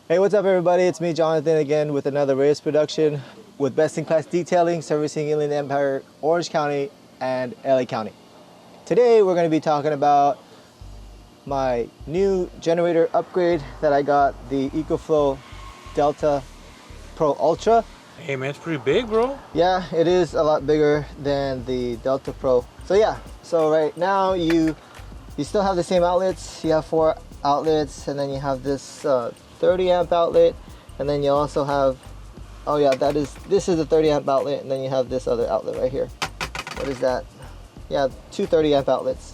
Hey, what's up, everybody? It's me, Jonathan, again with another Reyes production with best-in-class detailing, servicing Inland Empire, Orange County, and LA County. Today, we're going to be talking about my new generator upgrade that I got, the EcoFlow Delta Pro Ultra. Hey man, it's pretty big, bro. Yeah, it is a lot bigger than the Delta Pro. So right now you still have the same outlets. You have 4 outlets, and then you have this 30 amp outlet, and then you also have, this is the 30 amp outlet, and then you have this other outlet right here. What is that? Yeah, 2 30 amp outlets,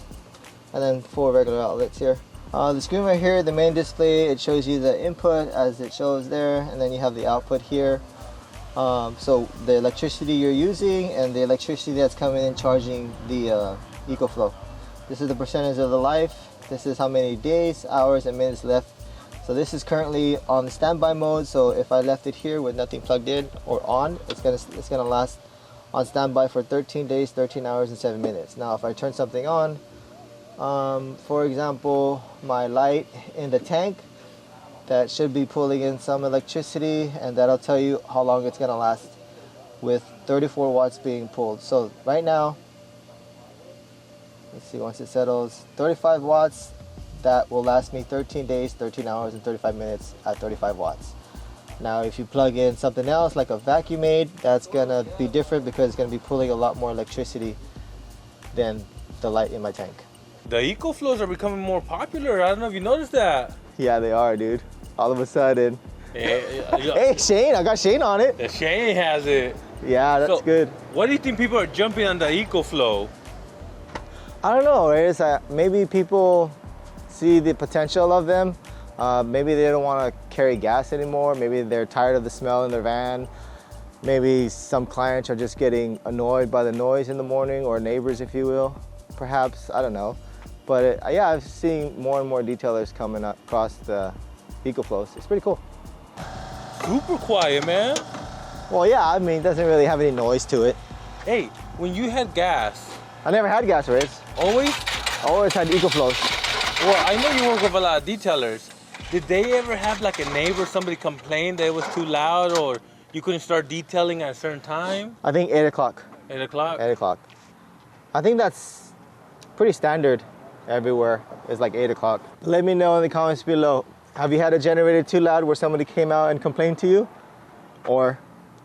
and then 4 regular outlets here. The screen right here, the main display, it shows you the input as it shows there, and then you have the output here. So the electricity you're using and the electricity that's coming in charging the EcoFlow. This is the percentage of the life. This is how many days, hours, and minutes left. So this is currently on standby mode. So if I left it here with nothing plugged in or on, it's gonna last on standby for 13 days, 13 hours, and 7 minutes. Now, if I turn something on, for example, my light in the tank, that should be pulling in some electricity, and that'll tell you how long it's gonna last with 34 watts being pulled. So right now, let's see, once it settles, 35 watts, that will last me 13 days, 13 hours, and 35 minutes at 35 watts. Now, if you plug in something else like a vacuum aid, that's gonna be different because it's gonna be pulling a lot more electricity than the light in my tank. The EcoFlows are becoming more popular. I don't know if you noticed that. Yeah, they are, dude. All of a sudden. Yeah, Hey, Shane, I got Shane on it. the Shane has it. Yeah, that's So, good. What do you think people are jumping on the EcoFlow? I don't know, right? It's maybe people see the potential of them. Maybe they don't want to carry gas anymore. Maybe they're tired of the smell in their van. Maybe some clients are just getting annoyed by the noise in the morning, or neighbors, if you will. Perhaps, I don't know. But yeah, I've seen more and more detailers coming across the EcoFlows. It's pretty cool. Super quiet, man. Well, yeah, I mean, it doesn't really have any noise to it. Hey, when you had gas, I never had gas rays. always? I always had EcoFlows. Well, I know you work with a lot of detailers. Did they ever have like a neighbor, somebody complain that it was too loud, or you couldn't start detailing at a certain time? I think 8 o'clock. 8 o'clock? 8 o'clock. I think that's pretty standard everywhere. It's like 8 o'clock. Let me know in the comments below. Have you had a generator too loud where somebody came out and complained to you? Or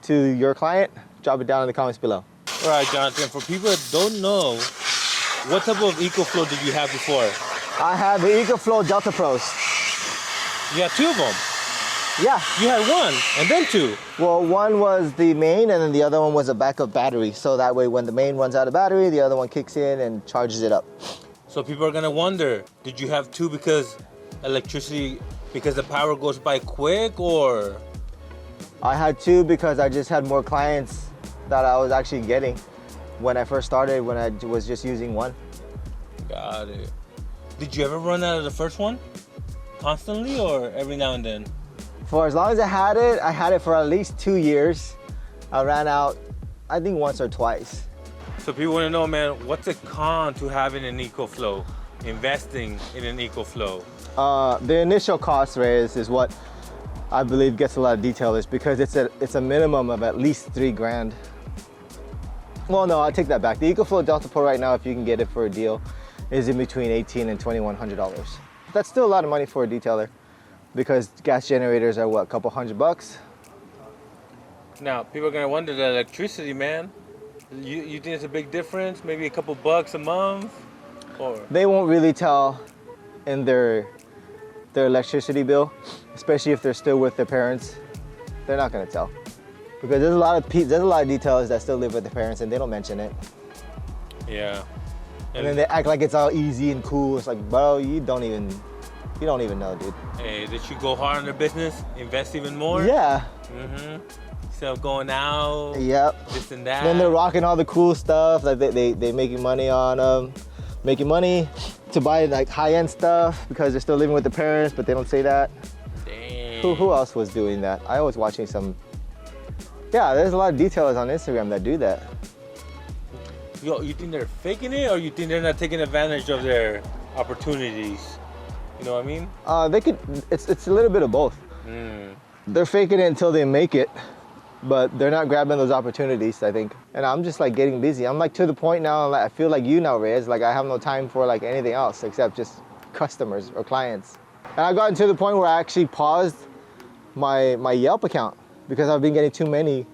to your client? Drop it down in the comments below. All right, Jonathan, for people that don't know, what type of EcoFlow did you have before? I have the EcoFlow Delta Pros. You had 2 of them. Yeah. You had 1 and then 2. Well, one was the main, and then the other one was a backup battery. So that way when the main runs out of battery, the other one kicks in and charges it up. So people are gonna wonder, did you have 2 because the power goes by quick, or? I had 2 because I just had more clients that I was actually getting when I first started, when I was just using 1. Got it. Did you ever run out of the first one? Constantly, or every now and then? For as long as I had it for at least 2 years. I ran out, I think, once or twice. So people wanna know, man, what's a con to having an EcoFlow, investing in an EcoFlow? The initial cost raise is what I believe gets a lot of detailers, because it's a minimum of at least $3,000. Well, no, I take that back. The EcoFlow Delta Pro right now, if you can get it for a deal, is in between $1,800 and $2,100. That's still a lot of money for a detailer, because gas generators are what, a couple $100? Now, people are gonna wonder the electricity, man. You think it's a big difference? Maybe a couple bucks a month? Or? They won't really tell in their electricity bill, especially if they're still with their parents. They're not gonna tell, because there's a lot of detailers that still live with their parents and they don't mention it. Yeah. And then they act like it's all easy and cool. It's like, bro, you don't even know, dude. Hey, they should go hard on their business, invest even more. Yeah. Instead of going out, Yep. this and that. Then they're rocking all the cool stuff. Like they making money on making money to buy like high-end stuff because they're still living with their parents, but they don't say that. Dang. Who else was doing that? I was watching some. Yeah, there's a lot of detailers on Instagram that do that. Yo, you think they're faking it, or you think they're not taking advantage of their opportunities? You know what I mean? They could. It's a little bit of both. they're faking it until they make it, but they're not grabbing those opportunities, I think. And I'm just like getting busy. I'm like to the point now, like, I feel like you now, Reyes, like I have no time for like anything else except just customers or clients. And I've gotten to the point where I actually paused my Yelp account because I've been getting too many.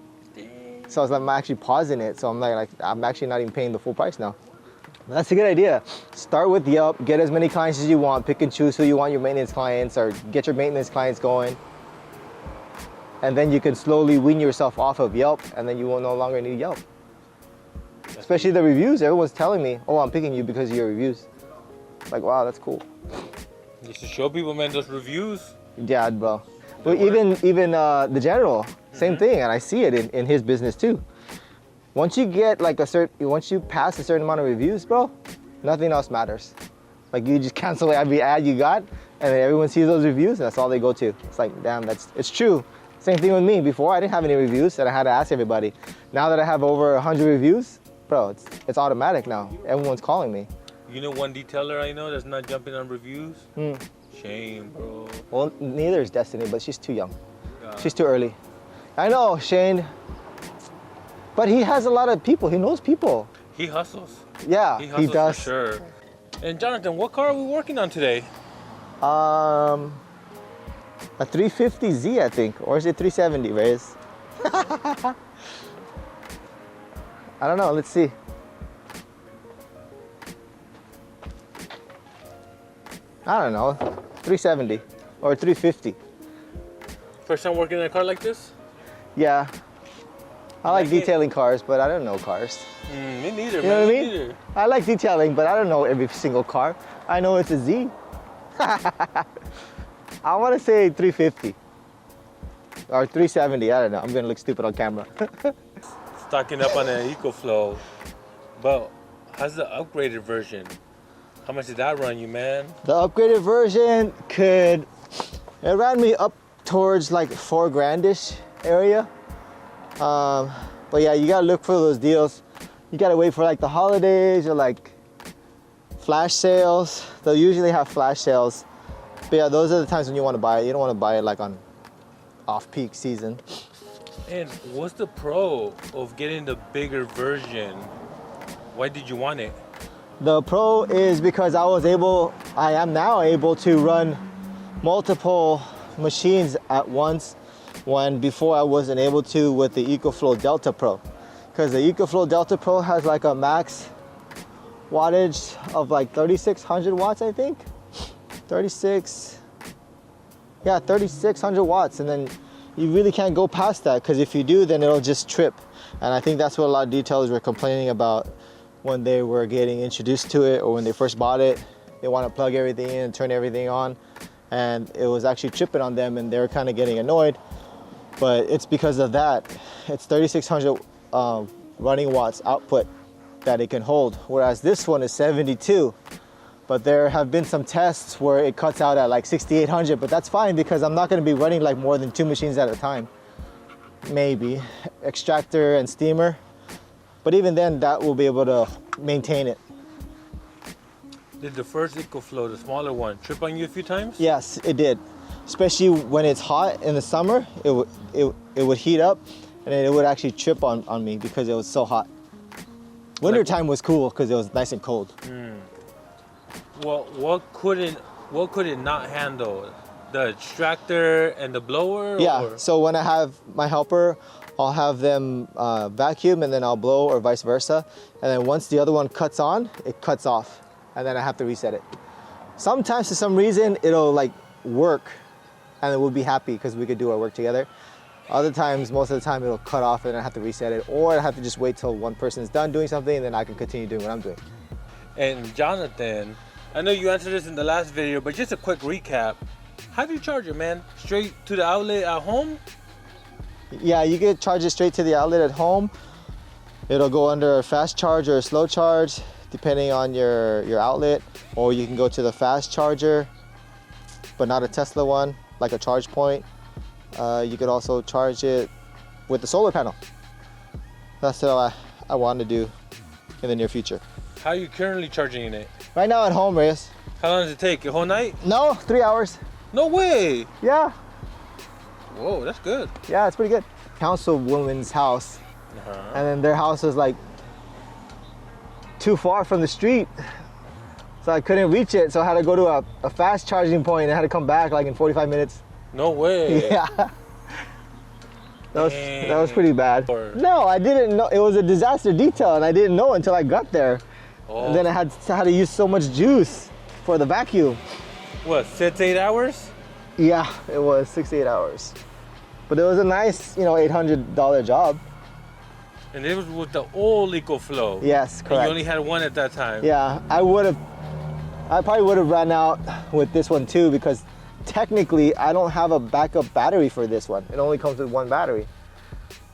So I was like, I'm actually pausing it. So I'm like I'm actually not even paying the full price now. That's a good idea. Start with Yelp, get as many clients as you want, pick and choose who you want your maintenance clients, or get your maintenance clients going. And then you can slowly wean yourself off of Yelp, and then you will no longer need Yelp. Especially the reviews. Everyone's telling me, oh, I'm picking you because of your reviews. Like, wow, that's cool. You should show people, man, those reviews. Yeah, bro. But even the general, same thing, and I see it in his business too. Once you get like once you pass a certain amount of reviews, bro, nothing else matters. Like you just cancel every ad you got, and then everyone sees those reviews, and that's all they go to. It's like, damn, it's true. Same thing with me. Before I didn't have any reviews, and I had to ask everybody. Now that I have over 100 reviews, bro, it's automatic now. Everyone's calling me. You know one detailer I know that's not jumping on reviews? Shane, bro. Well, neither is Destiny, but she's too young. She's too early. I know, Shane. But he has a lot of people. He knows people. He hustles. Yeah, He does. for sure. And Jonathan, what car are we working on today? A 350Z, I think. Or is it 370, Reyes? I don't know. Let's see. I don't know. 370 or 350. First time working in a car like this? Yeah. I like like it? detailing cars, but I don't know cars. Me neither, You man. know what I Me mean? neither. I like detailing, but I don't know every single car. I know it's a Z. I want to say 350 or 370. I don't know. I'm gonna look stupid on camera. Stocking up on an EcoFlow. But how's the upgraded version? How much did that run you, man? The upgraded version it ran me up towards like $4 grand-ish area. But yeah, you gotta look for those deals. You gotta wait for like the holidays or like flash sales. They'll usually have flash sales. But yeah, those are the times when you want to buy it. You don't want to buy it like on off-peak season. And what's the pro of getting the bigger version? Why did you want it? The pro is because I am now able to run multiple machines at once, when before I wasn't able to with the EcoFlow Delta Pro. Because the EcoFlow Delta Pro has like a max wattage of like 3,600 watts, I think. 3,600 watts, and then you really can't go past that, because if you do, then it'll just trip. And I think that's what a lot of detailers were complaining about when they were getting introduced to it, or when they first bought it. They want to plug everything in and turn everything on, and it was actually tripping on them, and they were kind of getting annoyed. But it's because of that. It's 3,600 running watts output that it can hold, whereas this one is 72. But there have been some tests where it cuts out at like 6,800, but that's fine because I'm not going to be running like more than 2 machines at a time. Maybe extractor and steamer, but even then that will be able to maintain it. Did the first EcoFlow, the smaller one, trip on you a few times? Yes, it did. Especially when it's hot in the summer, it would heat up, and it would actually trip on me because it was so hot. Wintertime was cool because it was nice and cold. Well, what could it not handle? The extractor and the blower? Yeah, Or? so when I have my helper, I'll have them vacuum and then I'll blow, or vice versa. And then once the other one cuts on, it cuts off, and then I have to reset it. Sometimes for some reason it'll like work, and then we'll be happy because we could do our work together. Other times, most of the time, it'll cut off and I have to reset it, or I have to just wait till one person's done doing something and then I can continue doing what I'm doing. And Jonathan, I know you answered this in the last video, but just a quick recap. How do you charge it, man? Straight to the outlet at home? Yeah, you can charge it straight to the outlet at home. It'll go under a fast charge or a slow charge, depending on your outlet. Or you can go to the fast charger, but not a Tesla one, like a charge point. You could also charge it with the solar panel. That's what I want to do in the near future. How are you currently charging it? Right now at home, Reyes. How long does it take? A whole night? No, 3 hours. No way! Yeah. Whoa, that's good. Yeah, it's pretty good. Councilwoman's house, and then their house was like too far from the street, so I couldn't reach it. So I had to go to a fast charging point and I had to come back like in 45 minutes. No way. Yeah. That was pretty bad. No, I didn't know. It was a disaster detail and I didn't know until I got there. Oh. And then I had to use so much juice for the vacuum. What, 6 to 8 hours? Yeah, it was 6 to 8 hours. But it was a nice, $800 job. And it was with the old EcoFlow. Yes, correct. And you only had one at that time. Yeah, I probably would have ran out with this one too, because technically I don't have a backup battery for this one. It only comes with one battery.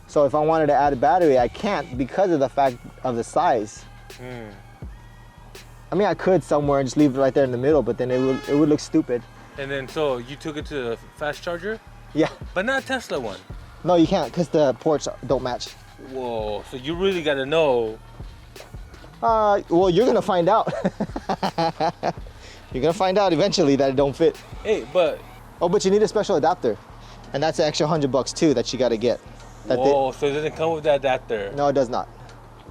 So if I wanted to add a battery, I can't because of the fact of the size. I mean, I could somewhere and just leave it right there in the middle, but then it would look stupid. And then so you took it to the fast charger? Yeah. But not a Tesla one. No, you can't because the ports don't match. Whoa, so you really gotta know. Well, you're gonna find out. You're gonna find out eventually that it don't fit. Hey, but... Oh, but you need a special adapter. And that's an extra $100 too that you gotta get. Whoa, so it doesn't come with that adapter? No, it does not.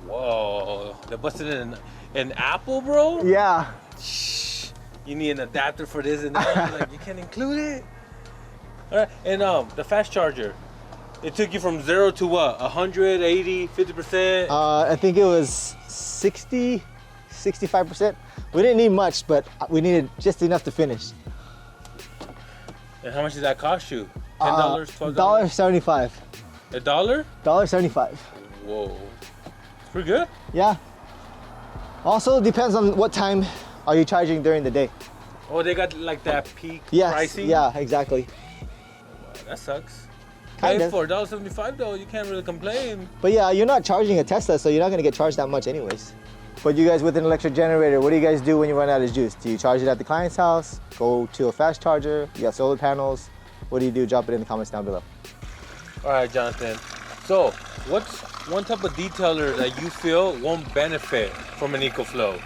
Whoa, they busted in an Apple, bro? Yeah. Shh, you need an adapter for this and that. Like, you can't include it? All right, and the fast charger, it took you from 0 to what? 100, 80, 50%? I think it was 60, 65%. We didn't need much, but we needed just enough to finish. And how much did that cost you? $10, $12? $1.75. $1? $1.75. Whoa, pretty good. Yeah. Also depends on what time are you charging during the day. Oh, they got like that peak Yes. pricing? Yeah, exactly. That sucks. Kind Hey, of. for $1.75 though, you can't really complain. But yeah, you're not charging a Tesla, so you're not gonna get charged that much anyways. But you guys with an electric generator, what do you guys do when you run out of juice? Do you charge it at the client's house? Go to a fast charger? You have solar panels? What do you do? Drop it in the comments down below. All right, Jonathan. So, what's one type of detailer that you feel won't benefit from an EcoFlow?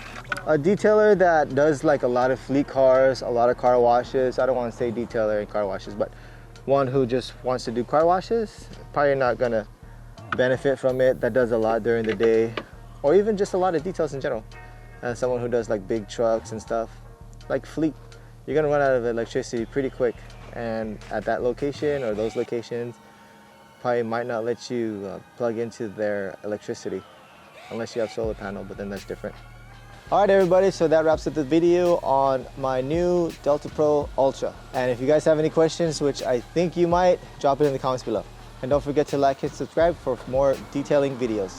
A detailer that does like a lot of fleet cars, a lot of car washes. I don't want to say detailer and car washes, but one who just wants to do car washes, probably not gonna benefit from it. That does a lot during the day, or even just a lot of details in general. And someone who does like big trucks and stuff, like fleet, you're gonna run out of electricity pretty quick. And at that location or those locations, probably might not let you plug into their electricity unless you have solar panel, but then that's different. All right, everybody, so that wraps up the video on my new Delta Pro Ultra. And if you guys have any questions, which I think you might, drop it in the comments below. And don't forget to like and subscribe for more detailing videos.